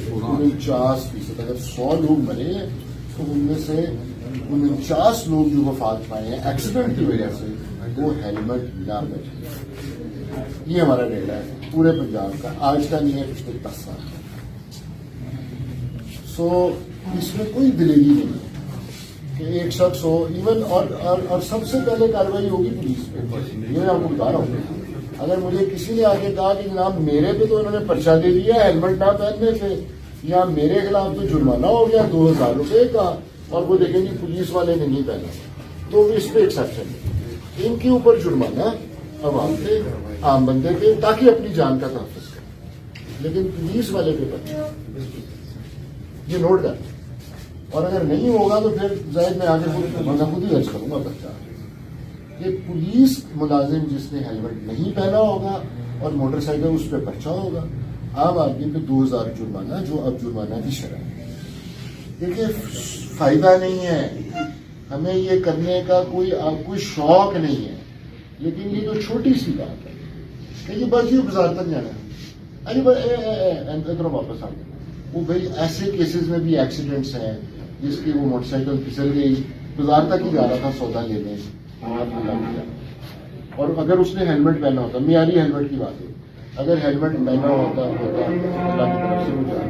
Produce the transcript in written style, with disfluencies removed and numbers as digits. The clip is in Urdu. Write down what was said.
49%. اگر 100 لوگ مرے تو ان میں سے 49 لوگ جو وفات پائے ہیں ایکسیڈنٹ کی وجہ سے وہ ہیلمٹ نہ پہنے. یہ ہمارا ڈیٹا ہے پورے پنجاب کا، آج کا نہیں ہے، پچھلے 10 سال کا. سو اس میں کوئی دلیری نہیں ہے کہ ایک شخص ہو ایون اور سب سے پہلے کارروائی ہوگی پولیس پہ. یہ آپ کو بتا رہا ہوں، اگر مجھے کسی نے آگے کہا کہ جناب میرے پہ تو انہوں نے پرچہ دے دیا ہیلمٹ نہ پہننے پہ، یا میرے خلاف تو جرمانہ ہو گیا 2000 روپے کا، اور وہ دیکھیں گے پولیس والے نے نہیں پہنا، تو اس پہ ایکسیپشن ہے. ان کے اوپر جرمانہ عوام پہ، عام بندے پہ، تاکہ اپنی جان کا تحفظ کریں، لیکن پولیس والے پہ پرچہ یہ نوٹ کر. اور اگر نہیں ہوگا تو پھر زائد میں آگے خود ہی درج کروں گا بچہ کہ پولیس ملازم جس نے ہیلمٹ نہیں پہنا ہوگا اور موٹر سائیکل اس پہ پرچہ ہوگا، عام آدمی پہ 2000 جرمانہ، جو اب جرمانہ کی شرح ہے. دیکھیے فائدہ نہیں ہے ہمیں یہ کرنے کا، کوئی شوق نہیں ہے، لیکن یہ جو چھوٹی سی بات ہے کہ یہ بس یہ بازار تک جانا ہے، ادھر واپس آ گیا. وہ بھائی ایسے کیسز میں بھی ایکسیڈنٹس ہیں جس کی وہ موٹر سائیکل پھسل گئی، بازار تک ہی جا رہا تھا سودا لینے، اور اگر اس نے ہیلمٹ پہنا ہوتا، معیاری ہیلمٹ کی بات ہے، اگر ہیلمٹ پہنا ہوتا اللہ کی طرف سے وہ جان